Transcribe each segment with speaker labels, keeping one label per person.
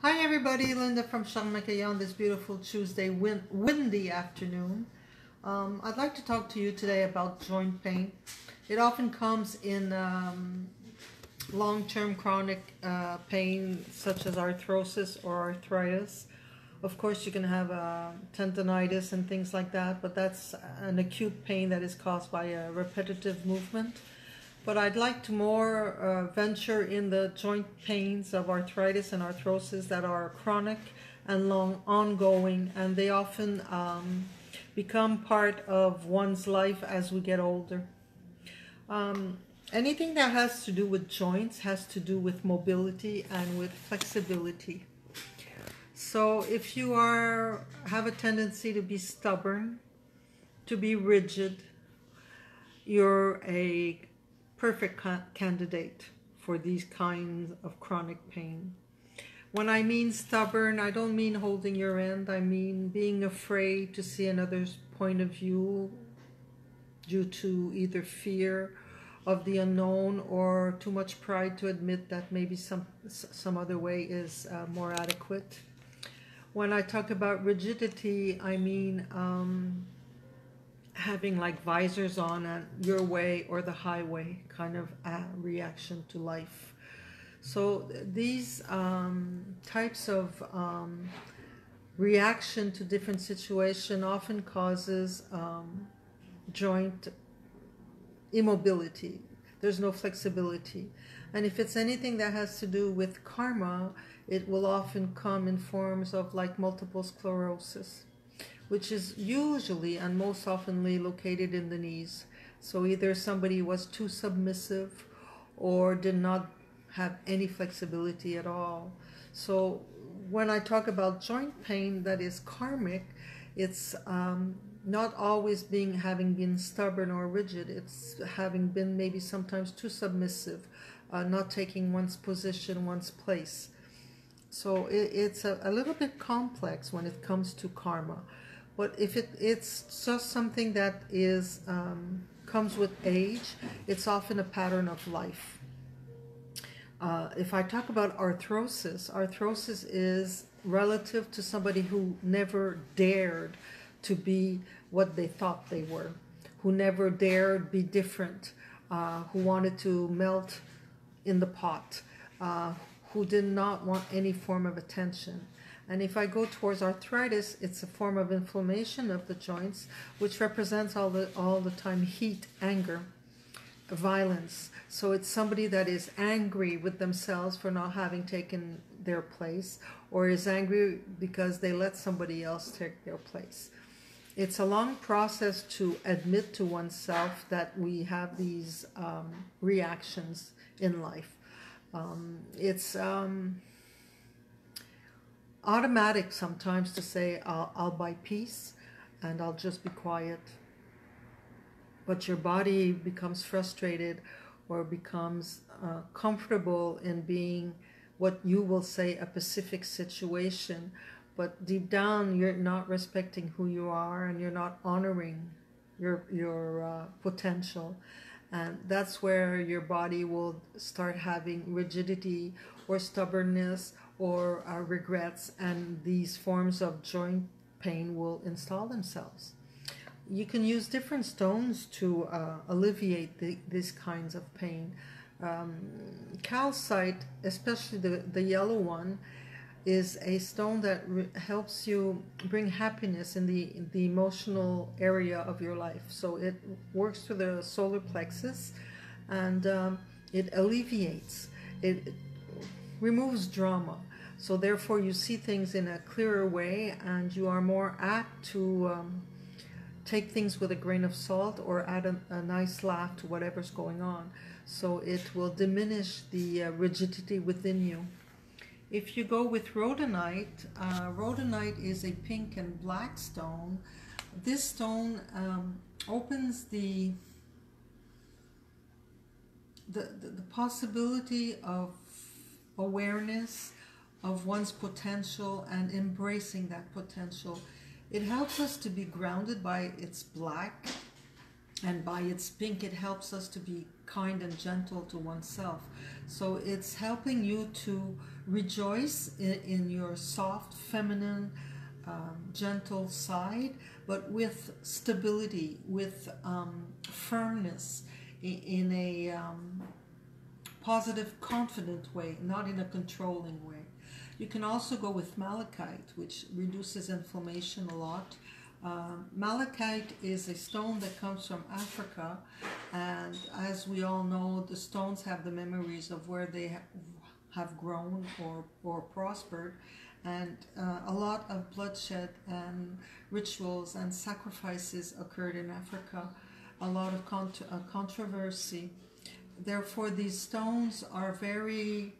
Speaker 1: Hi everybody, Linda from Sharmakaya on this beautiful Tuesday windy afternoon. I'd like to talk to you today about joint pain. It often comes in long-term chronic pain such as arthrosis or arthritis. Of course you can have tendonitis and things like that, but that's an acute pain that is caused by a repetitive movement. But I'd like to more venture in the joint pains of arthritis and arthrosis that are chronic and long ongoing, and they often become part of one's life as we get older. Anything that has to do with joints has to do with mobility and with flexibility. So if you have a tendency to be stubborn, to be rigid, you're a perfect candidate for these kinds of chronic pain. When I mean stubborn, I don't mean holding your end. I mean being afraid to see another's point of view due to either fear of the unknown or too much pride to admit that maybe some other way is more adequate. When I talk about rigidity, I mean having like visors on and your way or the highway kind of reaction to life. So these types of reaction to different situations often causes joint immobility. There's no flexibility. And if it's anything that has to do with karma, it will often come in forms of like multiple sclerosis, which is usually and most oftenly located in the knees. So either somebody was too submissive or did not have any flexibility at all. So when I talk about joint pain that is karmic, it's not always having been stubborn or rigid. It's having been maybe sometimes too submissive, not taking one's position, one's place. So it's a little bit complex when it comes to karma. But if it's just something that is comes with age, it's often a pattern of life. If I talk about arthrosis, arthrosis is relative to somebody who never dared to be what they thought they were, who never dared be different, who wanted to melt in the pot, who did not want any form of attention. And if I go towards arthritis, it's a form of inflammation of the joints, which represents all the time heat, anger, violence. So it's somebody that is angry with themselves for not having taken their place, or is angry because they let somebody else take their place. It's a long process to admit to oneself that we have these reactions in life. It's automatic sometimes to say, I'll buy peace and I'll just be quiet. But your body becomes frustrated or becomes comfortable in being what you will say a pacific situation. But deep down, you're not respecting who you are and you're not honoring your potential. And that's where your body will start having rigidity or stubbornness or regrets, and these forms of joint pain will install themselves. You can use different stones to alleviate these kinds of pain. Calcite, especially the yellow one, is a stone that helps you bring happiness in the emotional area of your life. So it works through the solar plexus, and it alleviates, it removes drama. So therefore you see things in a clearer way, and you are more apt to take things with a grain of salt or add a nice laugh to whatever's going on. So it will diminish the rigidity within you. If you go with rhodonite, rhodonite is a pink and black stone. This stone opens the possibility of awareness of one's potential and embracing that potential. It helps us to be grounded by its black, and by its pink it helps us to be kind and gentle to oneself. So it's helping you to rejoice in your soft, feminine, gentle side, but with stability, with firmness, in a positive, confident way, not in a controlling way. You can also go with malachite, which reduces inflammation a lot. Malachite is a stone that comes from Africa, and as we all know, the stones have the memories of where they have grown or prospered, and a lot of bloodshed and rituals and sacrifices occurred in Africa, a lot of controversy. Therefore, these stones are very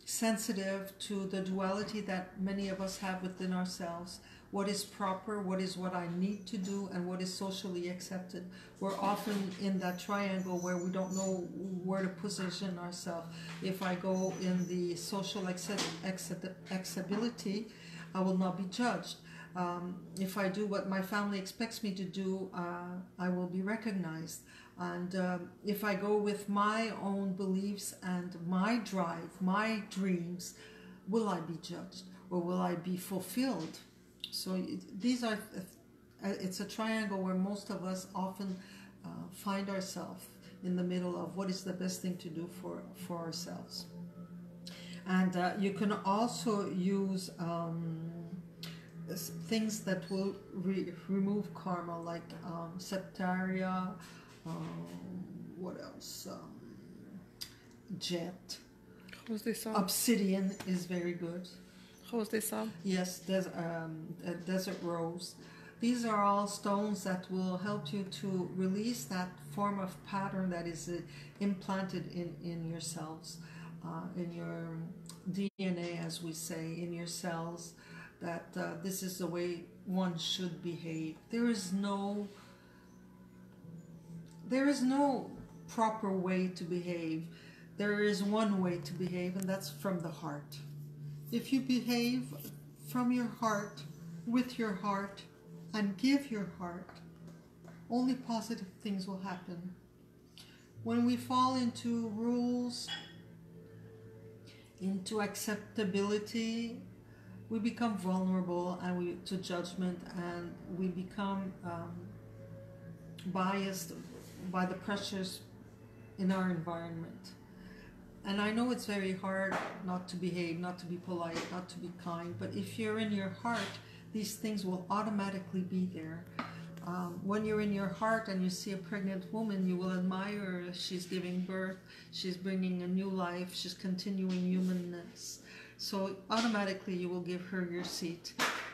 Speaker 1: sensitive to the duality that many of us have within ourselves. What is proper, what is what I need to do, and what is socially accepted. We're often in that triangle where we don't know where to position ourselves. If I go in the social acceptability, I will not be judged. If I do what my family expects me to do, I will be recognized. And if I go with my own beliefs and my drive, my dreams, will I be judged or will I be fulfilled? So these are, it's a triangle where most of us often find ourselves in the middle of what is the best thing to do for ourselves. And you can also use things that will remove karma, like septaria, what else? Jet. Obsidian is very good. Yes, desert rose. These are all stones that will help you to release that form of pattern that is implanted in your cells, in your DNA, as we say, in your cells, that this is the way one should behave. There is no proper way to behave. There is one way to behave, and that's from the heart. If you behave from your heart, with your heart, and give your heart, only positive things will happen. When we fall into rules, into acceptability, we become vulnerable to judgment, and we become biased by the pressures in our environment. And I know it's very hard not to behave, not to be polite, not to be kind, but if you're in your heart, these things will automatically be there. When you're in your heart and you see a pregnant woman, you will admire her. She's giving birth, she's bringing a new life, she's continuing humanness. So automatically you will give her your seat.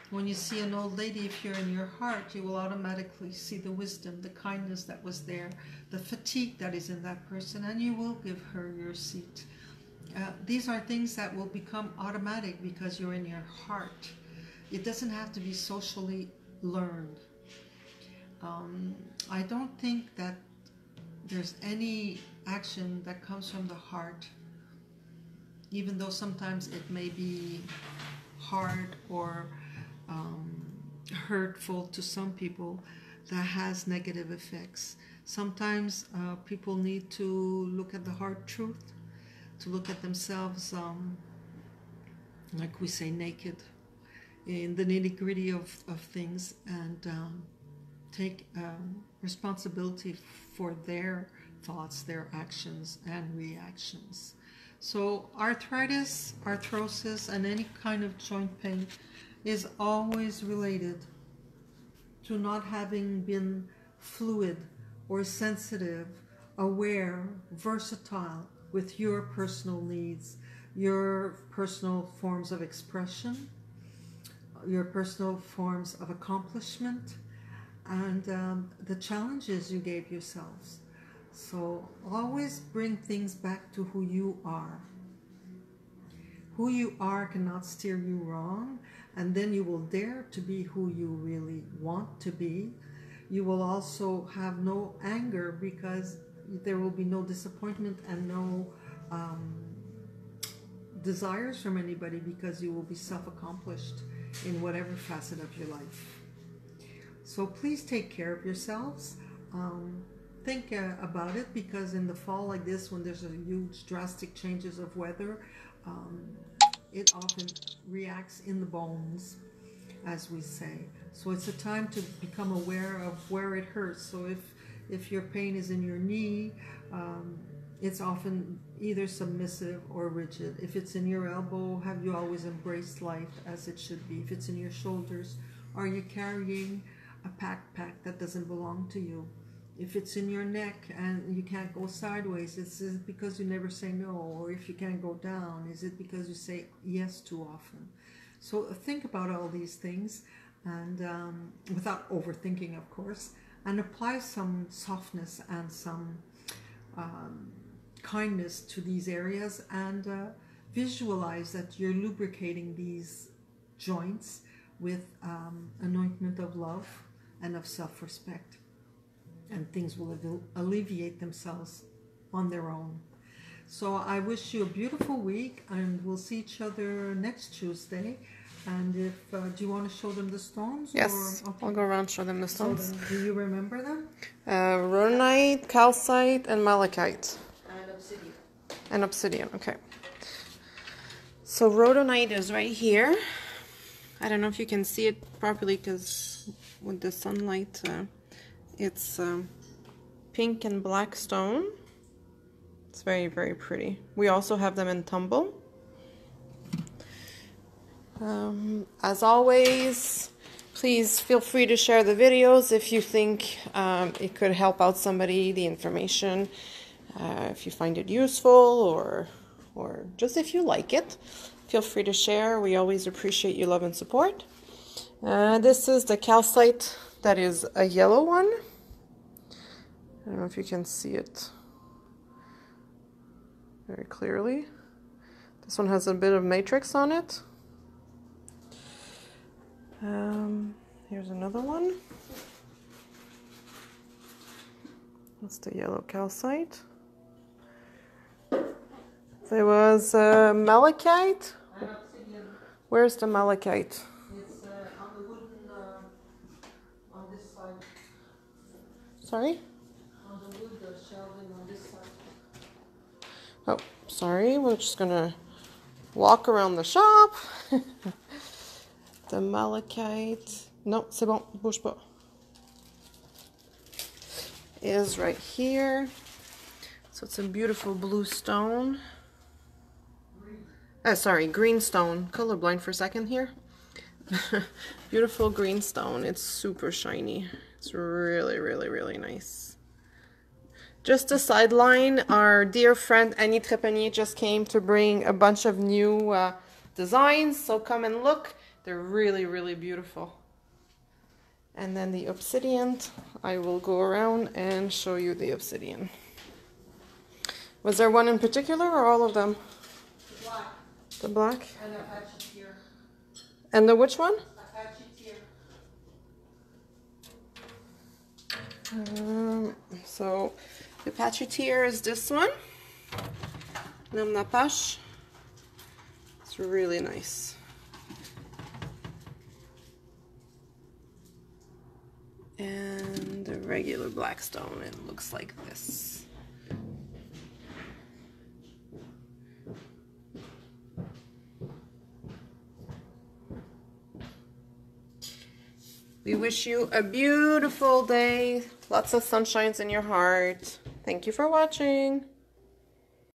Speaker 1: When you see an old lady, if you're in your heart, you will automatically see the wisdom, the kindness that was there, the fatigue that is in that person, and you will give her your seat. These are things that will become automatic because you're in your heart. It doesn't have to be socially learned. I don't think that there's any action that comes from the heart, even though sometimes it may be hard or hurtful to some people, that has negative effects. Sometimes people need to look at the hard truth, to look at themselves, like we say, naked, in the nitty-gritty of things, and take responsibility for their thoughts, their actions, and reactions. So arthritis, arthrosis, and any kind of joint pain is always related to not having been fluid or sensitive, aware, versatile with your personal needs, your personal forms of expression, your personal forms of accomplishment, and the challenges you gave yourselves. So always bring things back to who you are. Who you are cannot steer you wrong, and then you will dare to be who you really want to be. You will also have no anger, because there will be no disappointment and no desires from anybody, because you will be self-accomplished in whatever facet of your life. So please take care of yourselves. think about it, because in the fall like this, when there's a huge drastic changes of weather, it often reacts in the bones, as we say. So it's a time to become aware of where it hurts. So if your pain is in your knee, it's often either submissive or rigid. If it's in your elbow, have you always embraced life as it should be? If it's in your shoulders, are you carrying a backpack that doesn't belong to you? If it's in your neck and you can't go sideways, is it because you never say no? Or if you can't go down, is it because you say yes too often? So think about all these things, and without overthinking, of course, and apply some softness and some kindness to these areas, and visualize that you're lubricating these joints with an ointment of love and of self-respect, and things will alleviate themselves on their own. So I wish you a beautiful week, and we'll see each other next Tuesday. And if do you want to show them the stones?
Speaker 2: Yes,
Speaker 1: or, okay.
Speaker 2: I'll go around and show them the stones.
Speaker 1: So then, do you remember them?
Speaker 2: Rhodonite, calcite, and malachite.
Speaker 1: And obsidian.
Speaker 2: And obsidian, okay. So rhodonite is right here. I don't know if you can see it properly because with the sunlight, it's pink and black stone. It's very, very pretty. We also have them in tumble. As always, please feel free to share the videos if you think it could help out somebody, the information, if you find it useful, or just if you like it. Feel free to share. We always appreciate your love and support. This is the calcite that is a yellow one. I don't know if you can see it very clearly. This one has a bit of matrix on it. Here's another one. That's the yellow calcite. There was malachite. Where's the malachite?
Speaker 1: It's on the wooden, on this side.
Speaker 2: Sorry?
Speaker 1: On the wood shelving on this side.
Speaker 2: Oh, sorry. We're just gonna walk around the shop. The malachite. No, c'est bon, bouge pas. Is right here. So it's a beautiful blue stone. Sorry, green stone. Colorblind for a second here. Beautiful green stone. It's super shiny. It's really, really, really nice. Just a sideline, our dear friend Annie Trepanier just came to bring a bunch of new designs, so come and look. They're really, really beautiful. And then the obsidian, I will go around and show you the obsidian. Was there one in particular or all of them?
Speaker 1: The black.
Speaker 2: The black?
Speaker 1: And a hatchet
Speaker 2: And the which one?
Speaker 1: A hatchet
Speaker 2: So the patchoutier is this one. Nam Napash. It's really nice. And the regular black stone, it looks like this. We wish you a beautiful day, lots of sunshines in your heart. Thank you for watching.